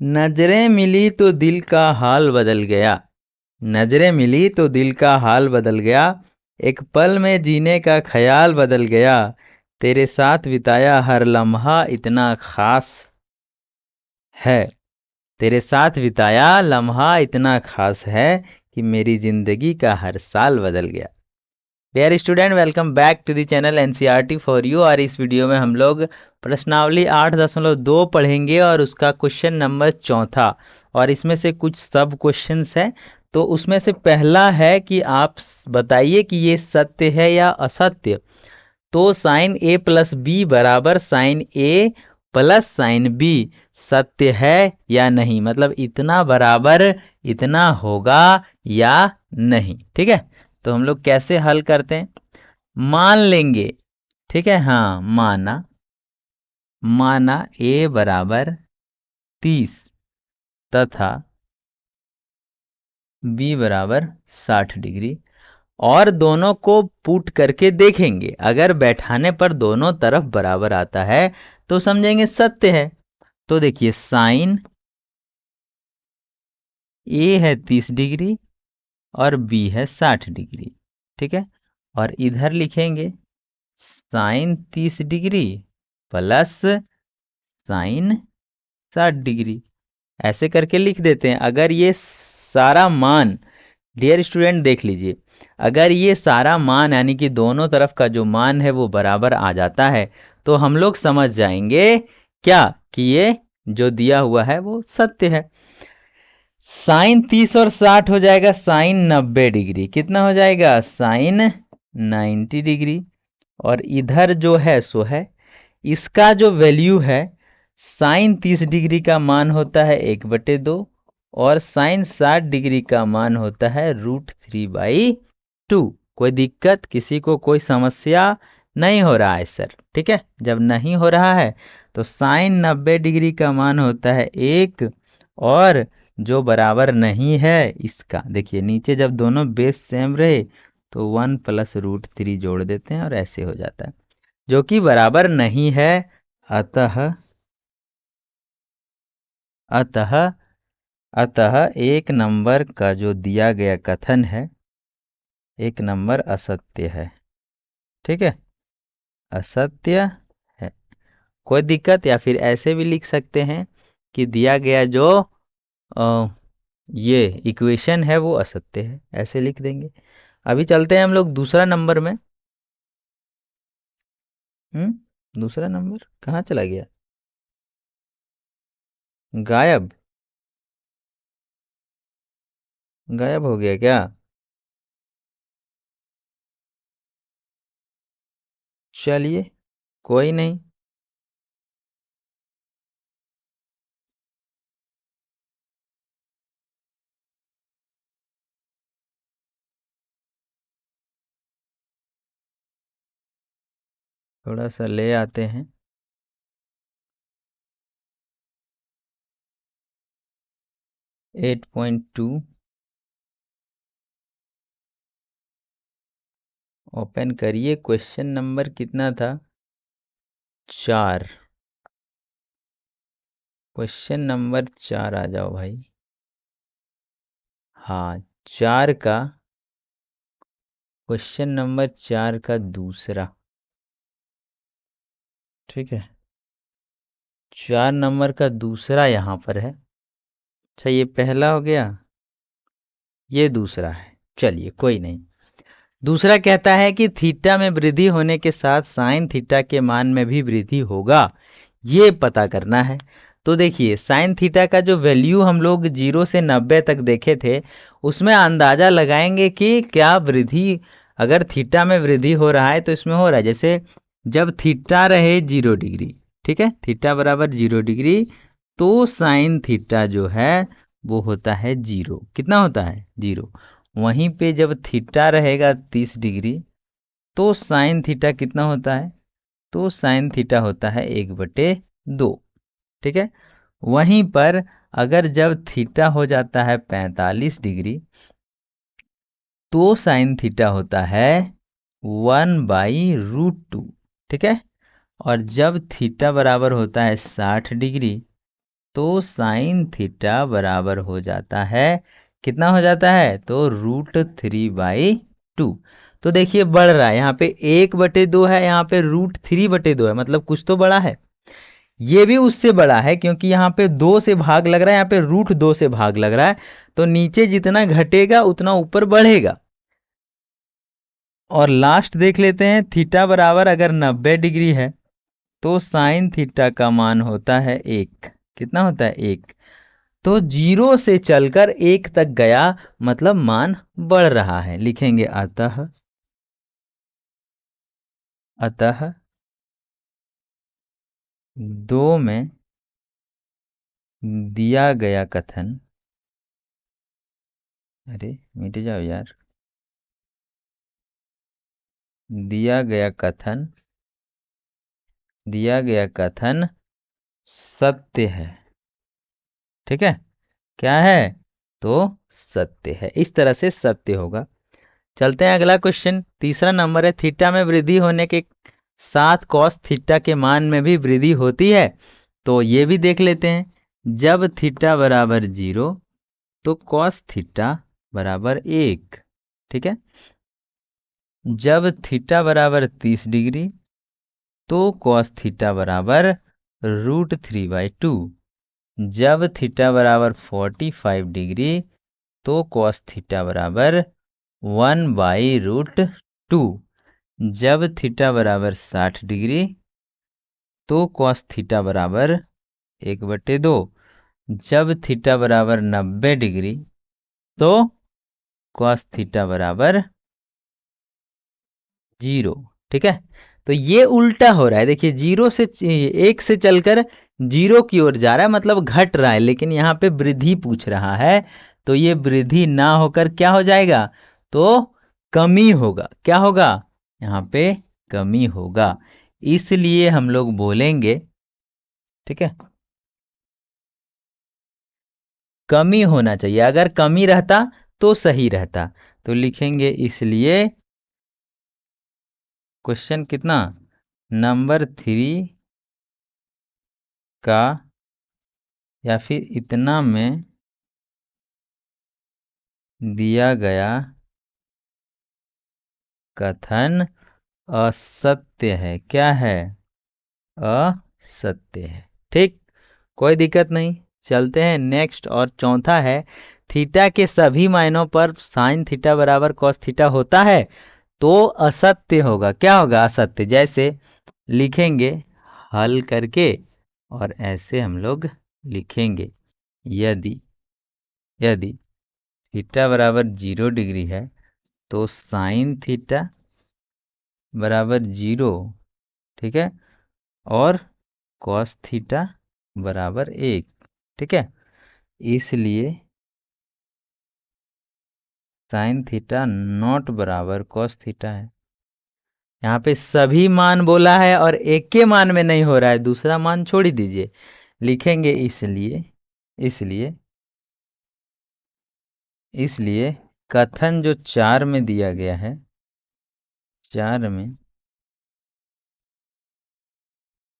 नजरें मिली तो दिल का हाल बदल गया। नजरें मिली तो दिल का हाल बदल गया। एक पल में जीने का ख्याल बदल गया। तेरे साथ बिताया हर लम्हा इतना खास है। तेरे साथ बिताया लम्हा इतना खास है कि मेरी जिंदगी का हर साल बदल गया। Dear student, welcome back to the channel NCERT for you. और इस वीडियो में हम लोग प्रश्नावली 8.2 पढ़ेंगे और उसका क्वेश्चन नंबर 4। और इसमें से कुछ सब क्वेश्चंस हैं। तो उसमें से पहला है कि आप बताइए कि ये सत्य है या असत्य। तो साइन ए प्लस बी बराबर साइन ए प्लस साइन बी सत्य है या नहीं, मतलब इतना बराबर इतना होगा या नहीं। ठीक है, तो हम लोग कैसे हल करते हैं, मान लेंगे। ठीक है, हाँ, माना ए बराबर 30 तथा बी बराबर 60 डिग्री, और दोनों को पुट करके देखेंगे। अगर बैठाने पर दोनों तरफ बराबर आता है तो समझेंगे सत्य है। तो देखिए, साइन ए है 30 डिग्री और बी है 60 डिग्री। ठीक है, और इधर लिखेंगे sine 30 degree plus sine 60 degree. ऐसे करके लिख देते हैं। अगर ये सारा मान, डियर स्टूडेंट देख लीजिए, अगर ये सारा मान यानी कि दोनों तरफ का जो मान है वो बराबर आ जाता है तो हम लोग समझ जाएंगे क्या कि ये जो दिया हुआ है वो सत्य है। साइन 30 और 60 हो जाएगा साइन 90 डिग्री। कितना हो जाएगा, साइन 90 डिग्री। और इधर जो है सो है, इसका जो वैल्यू है, साइन 30 डिग्री का मान होता है 1/2 और साइन 60 डिग्री का मान होता है √3/2। कोई दिक्कत, किसी को कोई समस्या नहीं हो रहा है सर? ठीक है, जब नहीं हो रहा है तो साइन 90 डिग्री का मान होता है 1, और जो बराबर नहीं है इसका, देखिए नीचे जब दोनों बेस सेम रहे तो 1 + √3 जोड़ देते हैं और ऐसे हो जाता है, जो कि बराबर नहीं है। अतः अतः अतः एक नंबर का जो दिया गया कथन है, एक नंबर असत्य है। ठीक है, असत्य है। कोई दिक्कत, या फिर ऐसे भी लिख सकते हैं कि दिया गया जो ये इक्वेशन है वो असत्य है, ऐसे लिख देंगे। अभी चलते हैं हम लोग दूसरा नंबर में। दूसरा नंबर कहाँ चला गया, गायब गायब हो गया क्या? चलिए, कोई नहीं। थोड़ा सा ले आते हैं। 8.2 ओपन करिए। क्वेश्चन नंबर कितना था, 4। क्वेश्चन नंबर 4 आ जाओ भाई। हाँ, 4 का, क्वेश्चन नंबर 4 का दूसरा। ठीक है, 4 नंबर का दूसरा यहाँ पर है। अच्छा, ये पहला हो गया, ये दूसरा है। चलिए, कोई नहीं। दूसरा कहता है कि थीटा में वृद्धि होने के साथ साइन थीटा के मान में भी वृद्धि होगा, ये पता करना है। तो देखिए, साइन थीटा का जो वैल्यू हम लोग 0 से 90 तक देखे थे, उसमें अंदाजा लगाएंगे कि क्या वृद्धि, अगर थीटा में वृद्धि हो रहा है तो इसमें हो रहा है। जैसे जब थीटा रहे 0 डिग्री, ठीक है, थीटा बराबर 0 डिग्री, तो साइन थीटा जो है वो होता है 0। कितना होता है, 0। वहीं पे जब थीटा रहेगा 30 डिग्री तो साइन थीटा कितना होता है, तो साइन थीटा होता है 1/2। ठीक है, वहीं पर अगर जब थीटा हो जाता है 45 डिग्री तो साइन थीटा होता है 1/√2। ठीक है, और जब थीटा बराबर होता है 60 डिग्री तो साइन थीटा बराबर हो जाता है, कितना हो जाता है, तो √3/2। तो देखिए बढ़ रहा है, यहाँ पे 1/2 है, यहाँ पे √3/2 है, मतलब कुछ तो बड़ा है। ये भी उससे बड़ा है क्योंकि यहाँ पे 2 से भाग लग रहा है, यहाँ पे √2 से भाग लग रहा है, तो नीचे जितना घटेगा उतना ऊपर बढ़ेगा। और लास्ट देख लेते हैं, थीटा बराबर अगर 90 डिग्री है तो साइन थीटा का मान होता है 1। कितना होता है, 1। तो 0 से चलकर 1 तक गया, मतलब मान बढ़ रहा है। लिखेंगे अतः 2 में दिया गया कथन, अरे मिट जाओ यार, दिया गया कथन सत्य है। ठीक है, क्या है, तो सत्य है। इस तरह से सत्य होगा। चलते हैं अगला क्वेश्चन, तीसरा नंबर है, थीटा में वृद्धि होने के साथ कॉस थीटा के मान में भी वृद्धि होती है। तो ये भी देख लेते हैं। जब थीटा बराबर 0 तो कॉस थीटा बराबर 1। ठीक है, जब थीटा बराबर 30 डिग्री तो कॉस थीटा बराबर √3/2। जब थीटा बराबर 45 डिग्री तो कॉस थीटा बराबर 1/√2। जब थीटा बराबर 60 डिग्री तो कॉस थीटा बराबर 1/2। जब थीटा बराबर 90 डिग्री तो कॉस थीटा बराबर 0। ठीक है, तो ये उल्टा हो रहा है। देखिए 0 से 1 से चलकर 0 की ओर जा रहा है, मतलब घट रहा है, लेकिन यहाँ पे वृद्धि पूछ रहा है, तो ये वृद्धि ना होकर क्या हो जाएगा, तो कमी होगा। क्या होगा, यहाँ पे कमी होगा। इसलिए हम लोग बोलेंगे, ठीक है, कमी होना चाहिए। अगर कमी रहता तो सही रहता। तो लिखेंगे इसलिए क्वेश्चन कितना, नंबर 3 का या फिर इतना में दिया गया कथन असत्य है। क्या है, असत्य है। ठीक, कोई दिक्कत नहीं। चलते हैं नेक्स्ट, और चौथा है, थीटा के सभी मायनों पर साइन थीटा बराबर कॉस थीटा होता है तो असत्य होगा। क्या होगा, असत्य। जैसे लिखेंगे हल करके, और ऐसे हम लोग लिखेंगे, यदि यदि थीटा बराबर 0 डिग्री है तो साइन थीटा बराबर 0। ठीक है, और कॉस थीटा बराबर 1। ठीक है, इसलिए साइन थीटा नॉट बराबर कॉस थीटा है। यहाँ पे सभी मान बोला है और एक के मान में नहीं हो रहा है, दूसरा मान छोड़ ही दीजिए। लिखेंगे इसलिए इसलिए इसलिए कथन जो 4 में दिया गया है, 4 में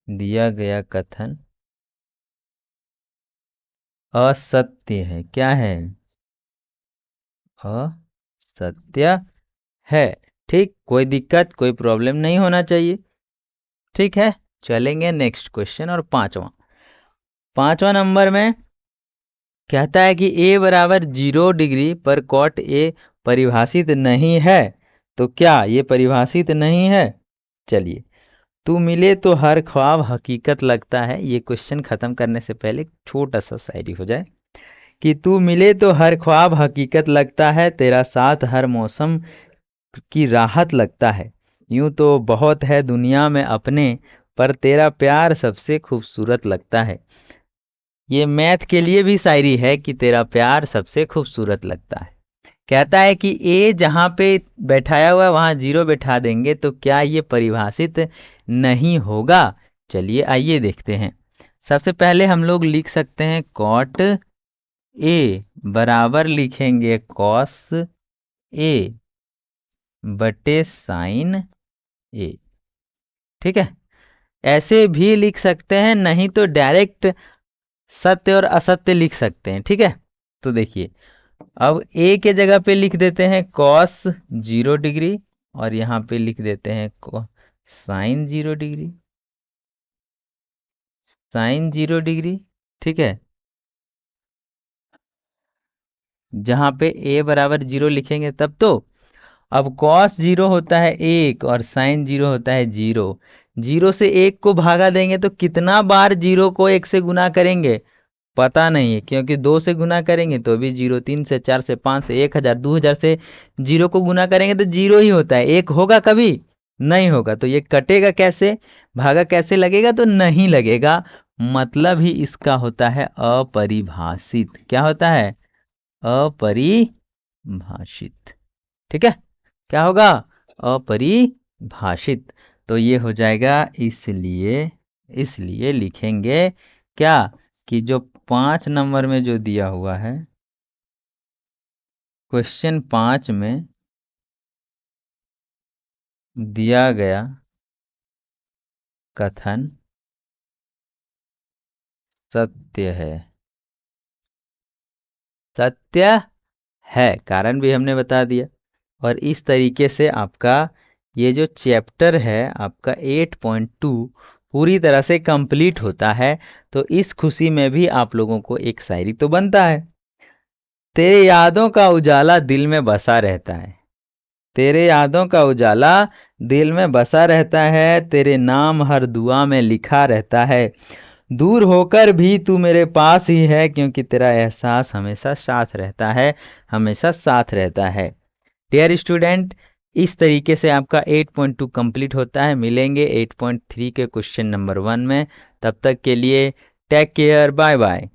दिया गया कथन असत्य है। क्या है, असत्य है। ठीक, कोई दिक्कत कोई प्रॉब्लम नहीं होना चाहिए। ठीक है, चलेंगे नेक्स्ट क्वेश्चन, और पांचवा नंबर में कहता है कि a बराबर 0 डिग्री पर कॉट ए परिभाषित नहीं है। तो क्या ये परिभाषित नहीं है, चलिए। तू मिले तो हर ख्वाब हकीकत लगता है, ये क्वेश्चन खत्म करने से पहले एक छोटा सा शायरी हो जाए, कि तू मिले तो हर ख्वाब हकीकत लगता है, तेरा साथ हर मौसम की राहत लगता है। यूं तो बहुत है दुनिया में अपने, पर तेरा प्यार सबसे खूबसूरत लगता है। ये मैथ के लिए भी शायरी है कि तेरा प्यार सबसे खूबसूरत लगता है। कहता है कि ए जहां पे बैठाया हुआ है वहां 0 बैठा देंगे तो क्या ये परिभाषित नहीं होगा। चलिए आइए देखते हैं। सबसे पहले हम लोग लिख सकते हैं कॉट ए बराबर लिखेंगे कॉस ए बटे साइन ए। ठीक है, ऐसे भी लिख सकते हैं, नहीं तो डायरेक्ट सत्य और असत्य लिख सकते हैं, ठीक है। तो देखिए, अब ए के जगह पे लिख देते हैं कॉस 0 डिग्री, और यहाँ पे लिख देते हैं साइन 0 डिग्री, साइन 0 डिग्री, ठीक है। जहाँ पे ए बराबर 0 लिखेंगे तब तो, अब कॉस 0 होता है 1 और साइन 0 होता है 0। 0 से 1 को भागा देंगे तो कितना बार 0 को 1 से गुना करेंगे पता नहीं है, क्योंकि 2 से गुना करेंगे तो भी 0, 3 से, 4 से, 5 से, 1000, 2000 से 0 को गुना करेंगे तो 0 ही होता है, 1 होगा कभी नहीं होगा। तो ये कटेगा कैसे, भागा कैसे लगेगा, तो नहीं लगेगा। मतलब ही इसका होता है अपरिभाषित। क्या होता है, अपरिभाषित, ठीक है। क्या होगा, अपरिभाषित। तो ये हो जाएगा, इसलिए इसलिए लिखेंगे क्या, कि जो 5 नंबर में जो दिया हुआ है, क्वेश्चन 5 में दिया गया कथन सत्य है। सत्य है, कारण भी हमने बता दिया। और इस तरीके से आपका ये जो चैप्टर है आपका 8.2 पूरी तरह से कंप्लीट होता है। तो इस खुशी में भी आप लोगों को एक शायरी तो बनता है। तेरे यादों का उजाला दिल में बसा रहता है, तेरे यादों का उजाला दिल में बसा रहता है, तेरे नाम हर दुआ में लिखा रहता है, दूर होकर भी तू मेरे पास ही है, क्योंकि तेरा एहसास हमेशा साथ रहता है, हमेशा साथ रहता है। डियर स्टूडेंट, इस तरीके से आपका 8.2 कंप्लीट होता है। मिलेंगे 8.3 के क्वेश्चन नंबर 1 में। तब तक के लिए टेक केयर, बाय बाय।